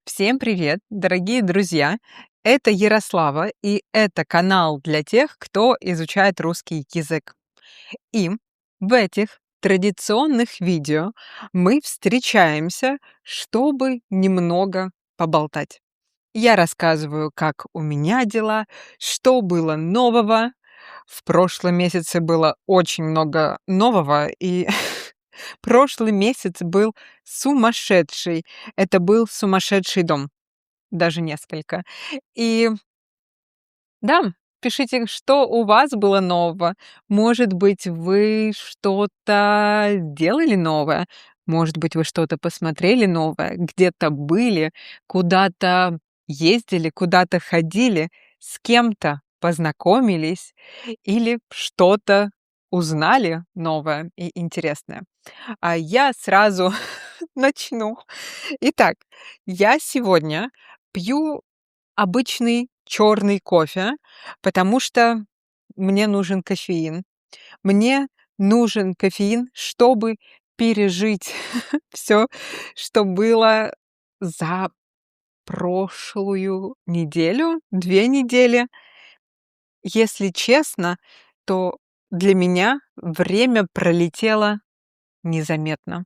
Всем привет, дорогие друзья! Это Ярослава, и это канал для тех, кто изучает русский язык. И в этих традиционных видео мы встречаемся, чтобы немного поболтать. Я рассказываю, как у меня дела, что было нового. В прошлом месяце было очень много нового, и прошлый месяц был сумасшедший. Это был сумасшедший дом, даже несколько. И да, пишите, что у вас было нового. Может быть, вы что-то делали новое, может быть, вы что-то посмотрели новое, где-то были, куда-то ездили, куда-то ходили, с кем-то познакомились или что-то узнали новое и интересное. А я сразу начну. Итак, я сегодня пью обычный черный кофе, потому что мне нужен кофеин. Мне нужен кофеин, чтобы пережить все, что было за прошлую неделю, 2 недели. Если честно, то для меня время пролетело незаметно.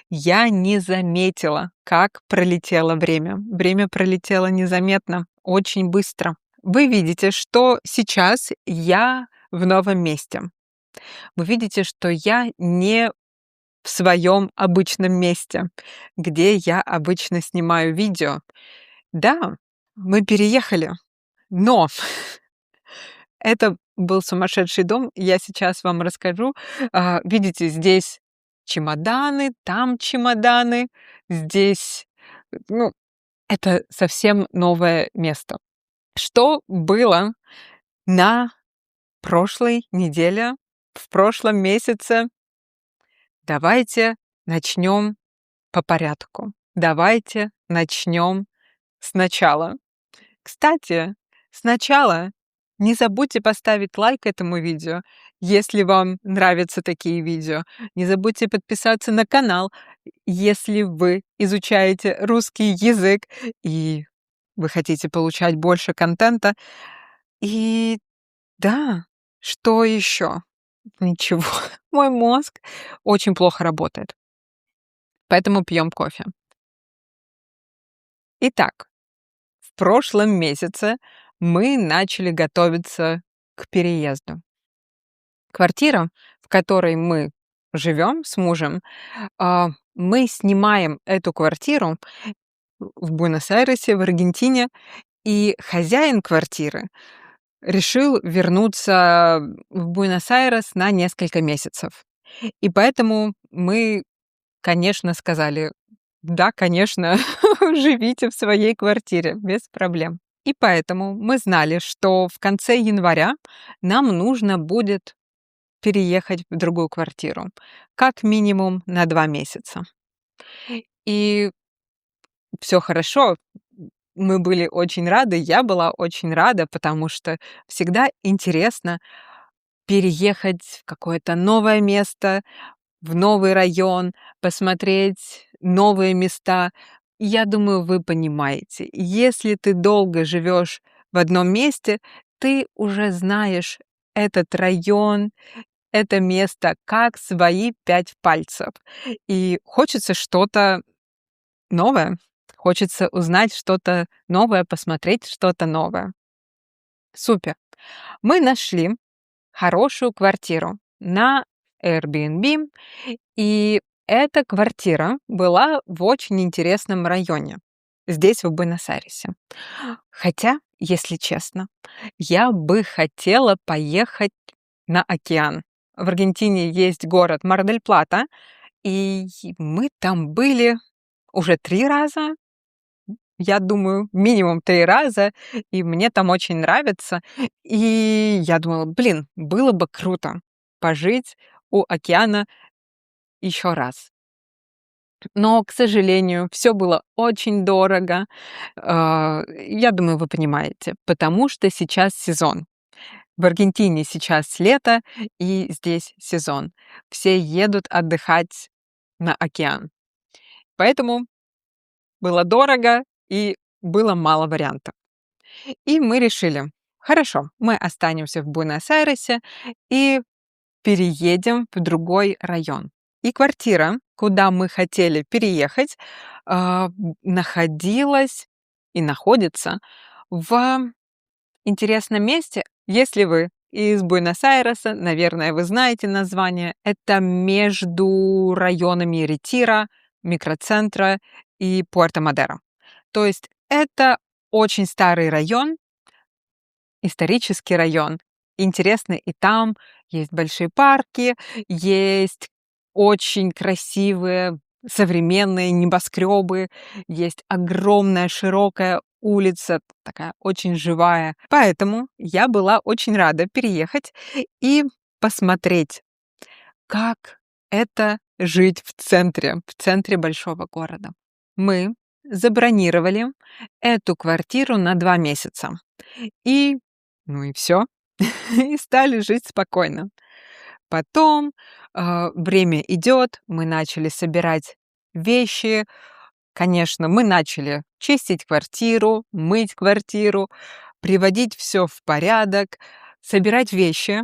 Я не заметила, как пролетело время. Время пролетело незаметно, очень быстро. Вы видите, что сейчас я в новом месте. Вы видите, что я не в своем обычном месте, где я обычно снимаю видео. Да, мы переехали, но это был сумасшедший дом. Я сейчас вам расскажу. Видите, здесь чемоданы, там чемоданы, здесь, ну, это совсем новое место. Что было на прошлой неделе, в прошлом месяце? Давайте начнем по порядку. Давайте начнем сначала. Кстати, сначала не забудьте поставить лайк этому видео, если вам нравятся такие видео. Не забудьте подписаться на канал, если вы изучаете русский язык и вы хотите получать больше контента. И да, что еще? Ничего, мой мозг очень плохо работает, поэтому пьем кофе. Итак, в прошлом месяце мы начали готовиться к переезду. Квартира, в которой мы живем с мужем, мы снимаем эту квартиру в Буэнос-Айресе, в Аргентине, и хозяин квартиры решил вернуться в Буэнос-Айрес на несколько месяцев. И поэтому мы, конечно, сказали: "Да, конечно, живите в своей квартире без проблем". И поэтому мы знали, что в конце января нам нужно будет переехать в другую квартиру, как минимум на 2 месяца. И все хорошо. Мы были очень рады, я была очень рада, потому что всегда интересно переехать в какое-то новое место, в новый район, посмотреть новые места. Я думаю, вы понимаете, если ты долго живешь в одном месте, ты уже знаешь этот район, это место как свои 5 пальцев. И хочется что-то новое, хочется узнать что-то новое, посмотреть что-то новое. Супер. Мы нашли хорошую квартиру на Airbnb, и эта квартира была в очень интересном районе, здесь, в Буэнос-Айресе. Хотя, если честно, я бы хотела поехать на океан. В Аргентине есть город Мар-дель-Плата, и мы там были уже 3 раза. Я думаю, минимум 3 раза, и мне там очень нравится. И я думала: "Блин, было бы круто пожить у океана еще раз". Но, к сожалению, все было очень дорого. Я думаю, вы понимаете, потому что сейчас сезон. В Аргентине сейчас лето, и здесь сезон. Все едут отдыхать на океан. Поэтому было дорого, и было мало вариантов. И мы решили: хорошо, мы останемся в Буэнос-Айресе и переедем в другой район. И квартира, куда мы хотели переехать, находилась и находится в интересном месте. Если вы из Буэнос-Айреса, наверное, вы знаете название. Это между районами Ретира, микроцентра и Пуэрто-Мадеро. То есть это очень старый район, исторический район. Интересно, и там есть большие парки, есть очень красивые современные небоскребы, есть огромная широкая улица, такая очень живая. Поэтому я была очень рада переехать и посмотреть, как это жить в центре большого города. Мы забронировали эту квартиру на 2 месяца. И, ну и все, и стали жить спокойно. Потом, время идет, мы начали собирать вещи. Конечно, мы начали чистить квартиру, мыть квартиру, приводить все в порядок, собирать вещи.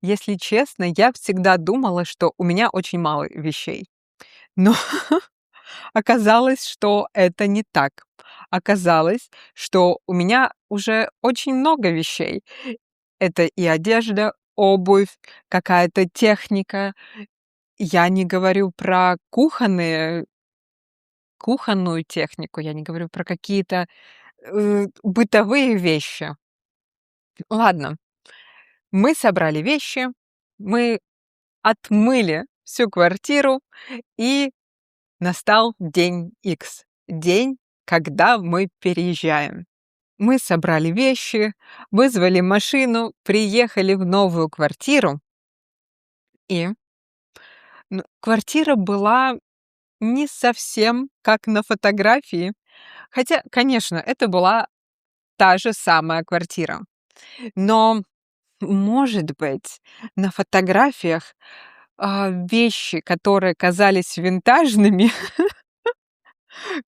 Если честно, я всегда думала, что у меня очень мало вещей. Но оказалось, что это не так. Оказалось, что у меня уже очень много вещей. Это и одежда, обувь, какая-то техника. Я не говорю про кухонную технику, я не говорю про какие-то, бытовые вещи. Ладно, мы собрали вещи, мы отмыли всю квартиру, и настал день Икс, день, когда мы переезжаем. Мы собрали вещи, вызвали машину, приехали в новую квартиру, и, ну, квартира была не совсем как на фотографии, хотя, конечно, это была та же самая квартира. Но, может быть, на фотографиях, вещи, которые казались винтажными,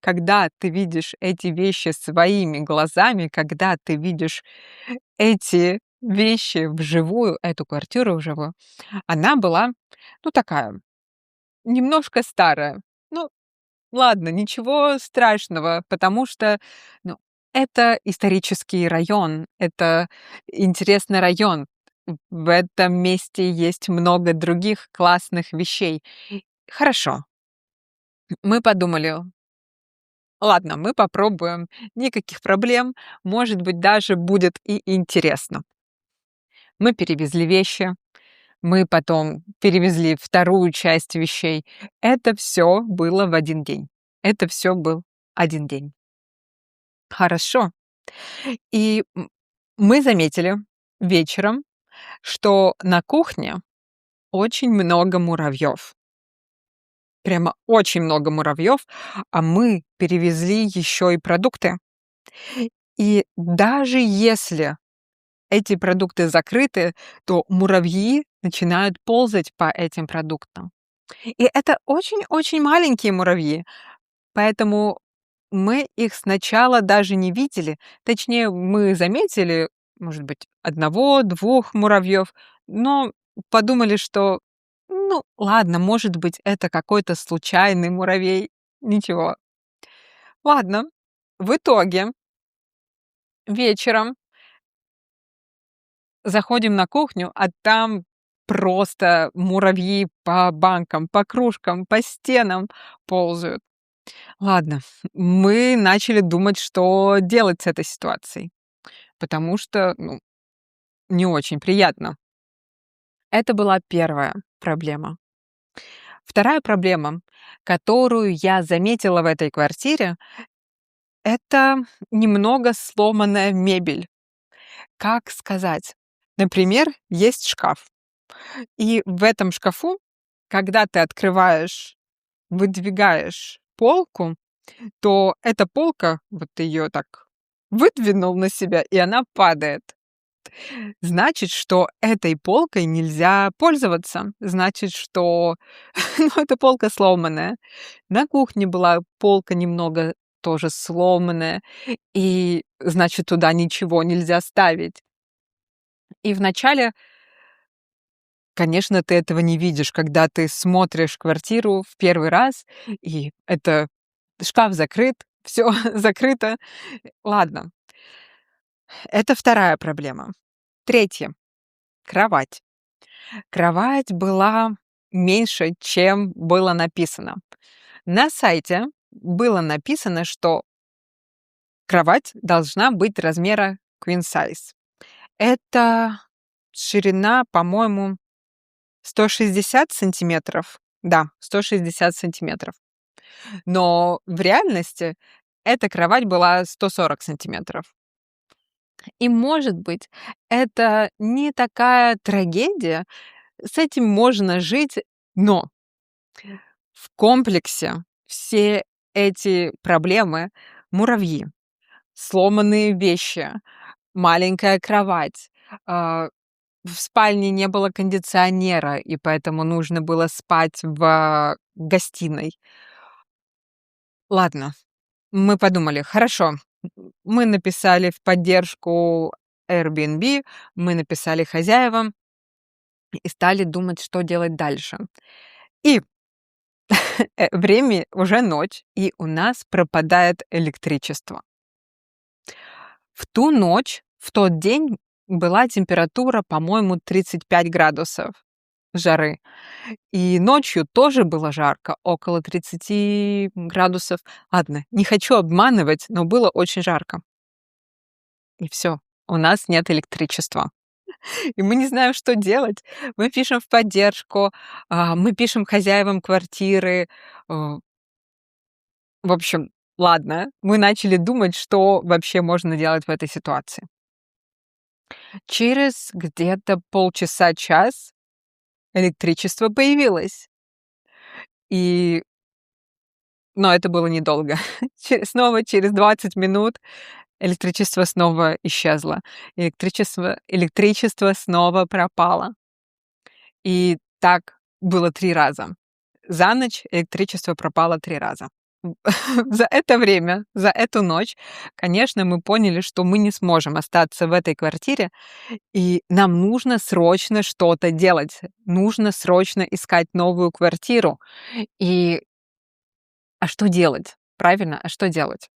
когда ты видишь эти вещи своими глазами, когда ты видишь эти вещи вживую, эту квартиру вживую, она была, ну, такая, немножко старая. Ну, ладно, ничего страшного, потому что, ну, это исторический район, это интересный район. В этом месте есть много других классных вещей. Хорошо, мы подумали: ладно, мы попробуем, никаких проблем, может быть, даже будет и интересно. Мы перевезли вещи, мы потом перевезли вторую часть вещей. Это все было в один день. Это все был один день. Хорошо. И мы заметили вечером, что на кухне очень много муравьев. Прямо очень много муравьев, а мы перевезли еще и продукты. И даже если эти продукты закрыты, то муравьи начинают ползать по этим продуктам. И это очень-очень маленькие муравьи, поэтому мы их сначала даже не видели. Точнее, мы заметили, может быть, одного-двух муравьев, но подумали, что, ну, ладно, может быть, это какой-то случайный муравей. Ничего. Ладно. В итоге вечером заходим на кухню, а там просто муравьи по банкам, по кружкам, по стенам ползают. Ладно, мы начали думать, что делать с этой ситуацией, потому что, ну, не очень приятно. Это была первая проблема. Вторая проблема, которую я заметила в этой квартире, это немного сломанная мебель. Как сказать? Например, есть шкаф. И в этом шкафу, когда ты открываешь, выдвигаешь полку, то эта полка, вот ты ее так выдвинул на себя, и она падает. Значит, что этой полкой нельзя пользоваться. Значит, что, ну, эта полка сломанная. На кухне была полка немного тоже сломанная, и, значит, туда ничего нельзя ставить. И вначале, конечно, ты этого не видишь, когда ты смотришь квартиру в первый раз, и это шкаф закрыт, все закрыто. Ладно, это вторая проблема. Третья — кровать. Кровать была меньше, чем было написано. На сайте было написано, что кровать должна быть размера queen size. Это ширина, по-моему, 160 сантиметров. Да, 160 сантиметров. Но в реальности эта кровать была 140 сантиметров. И, может быть, это не такая трагедия, с этим можно жить, но в комплексе все эти проблемы — муравьи, сломанные вещи, маленькая кровать, в спальне не было кондиционера, и поэтому нужно было спать в гостиной. Ладно, мы подумали: хорошо, мы написали в поддержку Airbnb, мы написали хозяевам и стали думать, что делать дальше. И, время уже ночь, и у нас пропадает электричество. В ту ночь, в тот день была температура, по-моему, 35 градусов жары. И ночью тоже было жарко, около 30 градусов. Ладно, не хочу обманывать, но было очень жарко. И все, у нас нет электричества. И мы не знаем, что делать. Мы пишем в поддержку, мы пишем хозяевам квартиры. В общем, ладно, мы начали думать, что вообще можно делать в этой ситуации. Через где-то полчаса-час электричество появилось. И но это было недолго. Снова через 20 минут электричество снова исчезло. Электричество снова пропало. И так было 3 раза. За ночь электричество пропало 3 раза. За это время, за эту ночь, конечно, мы поняли, что мы не сможем остаться в этой квартире, и нам нужно срочно что-то делать. Нужно срочно искать новую квартиру. И а что делать? Правильно, а что делать?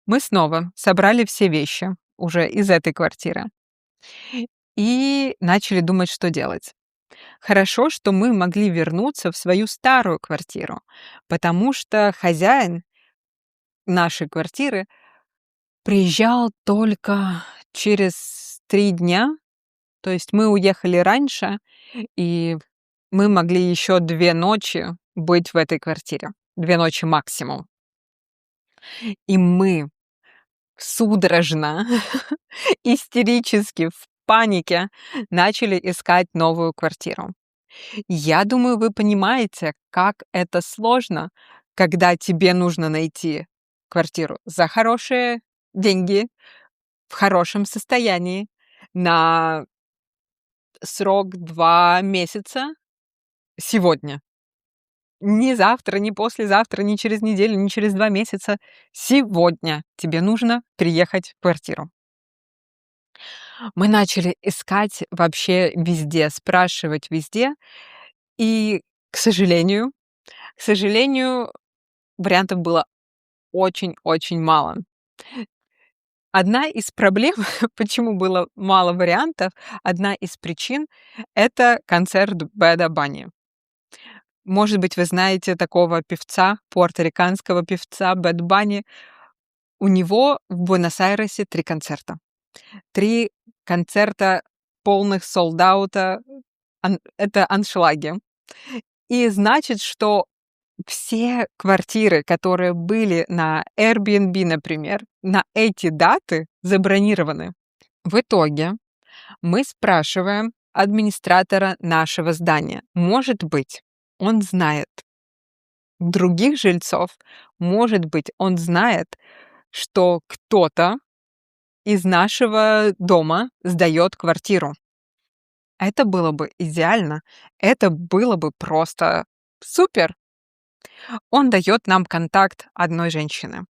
Мы снова собрали все вещи уже из этой квартиры и начали думать, что делать. Хорошо, что мы могли вернуться в свою старую квартиру, потому что хозяин нашей квартиры приезжал только через 3 дня. То есть мы уехали раньше, и мы могли еще 2 ночи быть в этой квартире. 2 ночи максимум. И мы судорожно, истерически, в панике начали искать новую квартиру. Я думаю, вы понимаете, как это сложно, когда тебе нужно найти квартиру за хорошие деньги, в хорошем состоянии, на срок 2 месяца сегодня. Не завтра, не послезавтра, не через неделю, не через 2 месяца. Сегодня тебе нужно приехать в квартиру. Мы начали искать вообще везде, спрашивать везде, и, к сожалению, вариантов было очень-очень мало. Одна из проблем, почему было мало вариантов, одна из причин — это концерт Бэда Банни. Может быть, вы знаете такого певца, пуэрториканского певца Бэд Банни. У него в Буэнос-Айресе 3 концерта. 3 концерта полных солд-аута. Это аншлаги. И значит, что все квартиры, которые были на Airbnb, например, на эти даты забронированы. В итоге мы спрашиваем администратора нашего здания. Может быть, он знает других жильцов, может быть, он знает, что кто-то из нашего дома сдаёт квартиру. Это было бы идеально, это было бы просто супер. Он даёт нам контакт одной женщины.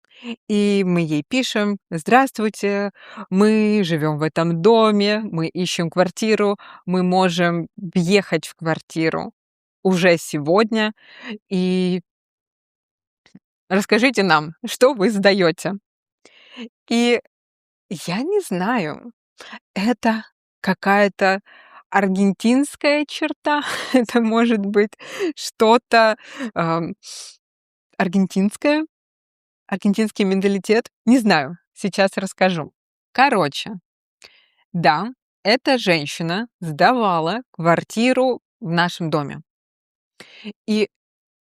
И мы ей пишем: «Здравствуйте, мы живем в этом доме, мы ищем квартиру, мы можем въехать в квартиру уже сегодня, и расскажите нам, что вы сдаете». И я не знаю, это какая-то аргентинская черта, это может быть что-то, ам, аргентинское, аргентинский менталитет, не знаю, сейчас расскажу. Короче, да, эта женщина сдавала квартиру в нашем доме. И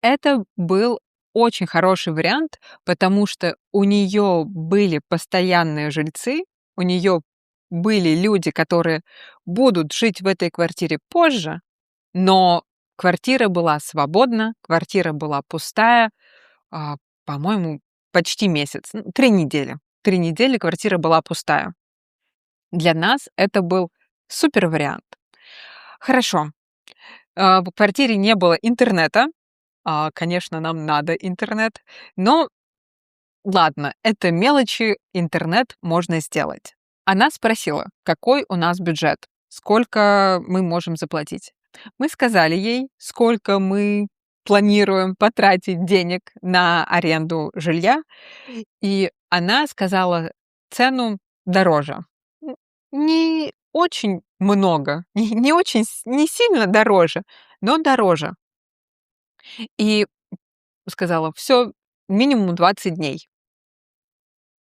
это был очень хороший вариант, потому что у нее были постоянные жильцы, у нее были люди, которые будут жить в этой квартире позже, но квартира была свободна, квартира была пустая, а, по-моему, почти месяц, 3 недели. 3 недели квартира была пустая. Для нас это был супер вариант. Хорошо, в квартире не было интернета. Конечно, нам надо интернет, но ладно, это мелочи, интернет можно сделать. Она спросила, какой у нас бюджет, сколько мы можем заплатить. Мы сказали ей, сколько мы планируем потратить денег на аренду жилья, и она сказала цену дороже. Не очень много, не очень, не сильно дороже, но дороже. И сказала: «Все, минимум 20 дней».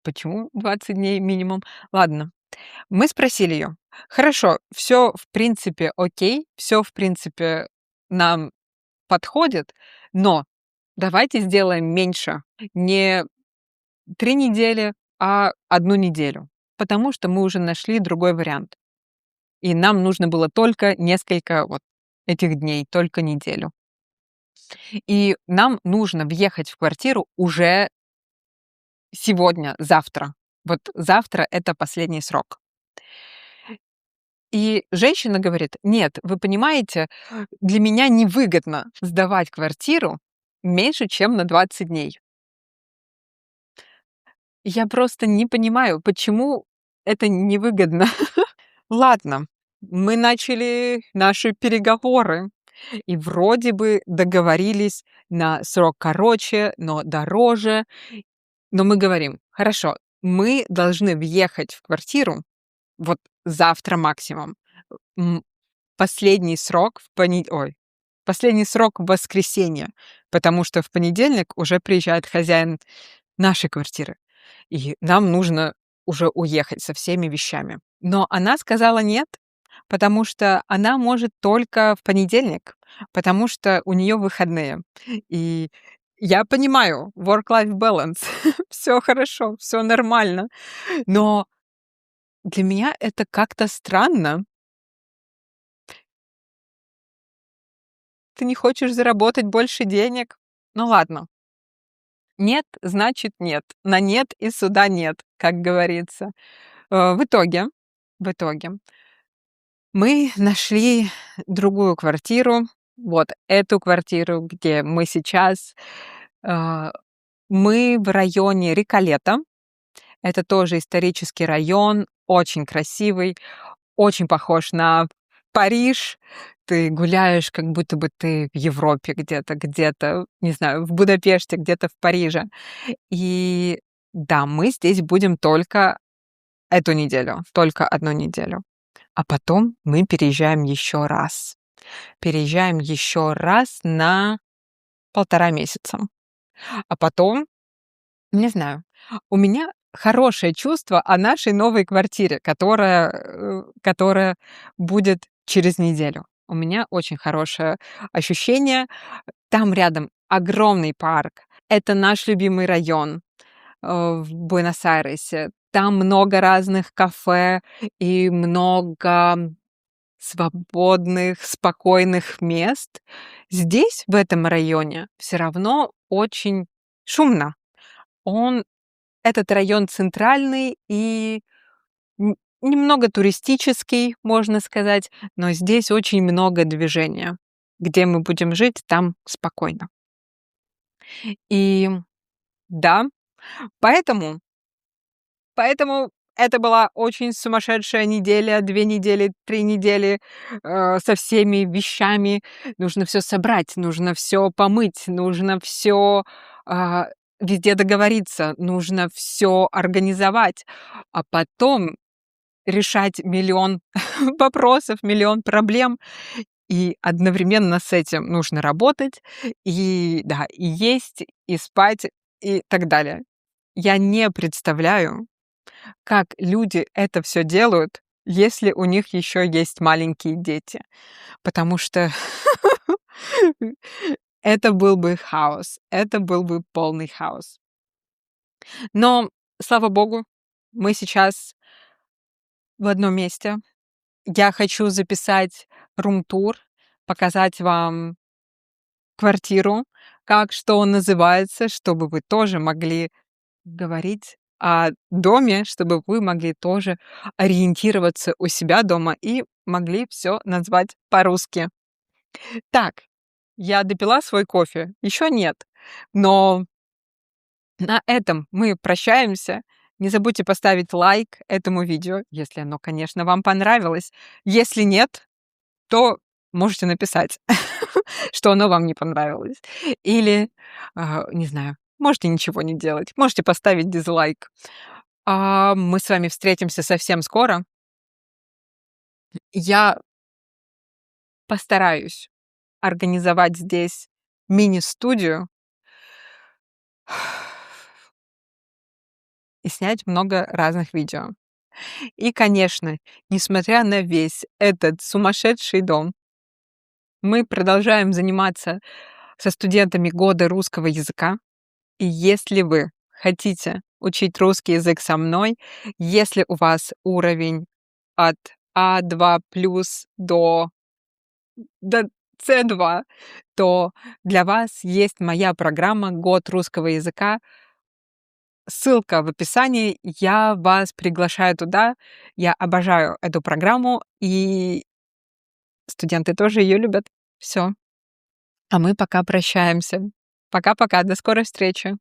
Почему 20 дней минимум? Ладно, мы спросили ее: «Хорошо, все в принципе окей, все в принципе нам подходит, но давайте сделаем меньше. Не 3 недели, а 1 неделю, потому что мы уже нашли другой вариант, и нам нужно было только несколько вот этих дней, только неделю. И нам нужно въехать в квартиру уже сегодня, завтра. Вот завтра — это последний срок». И женщина говорит: «Нет, вы понимаете, для меня невыгодно сдавать квартиру меньше, чем на 20 дней». Я просто не понимаю, почему это невыгодно. Ладно, мы начали наши переговоры и вроде бы договорились на срок короче, но дороже. Но мы говорим: «Хорошо, мы должны въехать в квартиру вот завтра максимум». М, Последний срок последний срок в воскресенье, потому что в понедельник уже приезжает хозяин нашей квартиры, и нам нужно уже уехать со всеми вещами. Но она сказала нет, потому что она может только в понедельник, потому что у нее выходные. И я понимаю, work-life balance, все хорошо, все нормально, но для меня это как-то странно. Ты не хочешь заработать больше денег? Ну ладно. Нет, значит нет. На нет и суда нет, как говорится. В итоге мы нашли другую квартиру. Вот эту квартиру, где мы сейчас. А, Мы в районе Риколета. Это тоже исторический район, очень красивый, очень похож на Париж. Ты гуляешь, как будто бы ты в Европе где-то, не знаю, в Будапеште, где-то в Париже. И да, мы здесь будем только эту неделю, только 1 неделю. А потом мы переезжаем еще раз. Переезжаем еще раз на 1,5 месяца. А потом, не знаю, у меня хорошее чувство о нашей новой квартире, которая будет через неделю. У меня очень хорошее ощущение. Там рядом огромный парк. Это наш любимый район, в Буэнос-Айресе. Там много разных кафе и много свободных, спокойных мест. Здесь, в этом районе, все равно очень шумно. Он Этот район центральный и немного туристический, можно сказать, но здесь очень много движения. Где мы будем жить, там спокойно. И да, Поэтому Поэтому это была очень сумасшедшая неделя, 2 недели, 3 недели, со всеми вещами. Нужно все собрать, нужно все помыть, нужно все везде договориться, нужно все организовать, а потом решать миллион вопросов, миллион проблем. И одновременно с этим нужно работать, и да, и есть, и спать, и так далее. Я не представляю, как люди это все делают, если у них еще есть маленькие дети. Потому что это был бы хаос, это был бы полный хаос. Но, слава богу, мы сейчас в одном месте. Я хочу записать рум-тур, показать вам квартиру, как что называется, чтобы вы тоже могли говорить о доме, чтобы вы могли тоже ориентироваться у себя дома и могли все назвать по-русски. Так, я допила свой кофе? Еще нет, но на этом мы прощаемся. Не забудьте поставить лайк этому видео, если оно, конечно, вам понравилось. Если нет, то можете написать, что оно вам не понравилось. Или, не знаю, можете ничего не делать, можете поставить дизлайк. Мы с вами встретимся совсем скоро. Я постараюсь организовать здесь мини-студию и снять много разных видео. И, конечно, несмотря на весь этот сумасшедший дом, мы продолжаем заниматься со студентами года русского языка. И если вы хотите учить русский язык со мной, если у вас уровень от А2 плюс до С2, то для вас есть моя программа «Год русского языка». Ссылка в описании. Я вас приглашаю туда. Я обожаю эту программу, и студенты тоже ее любят. Все. А мы пока прощаемся. Пока-пока. До скорой встречи.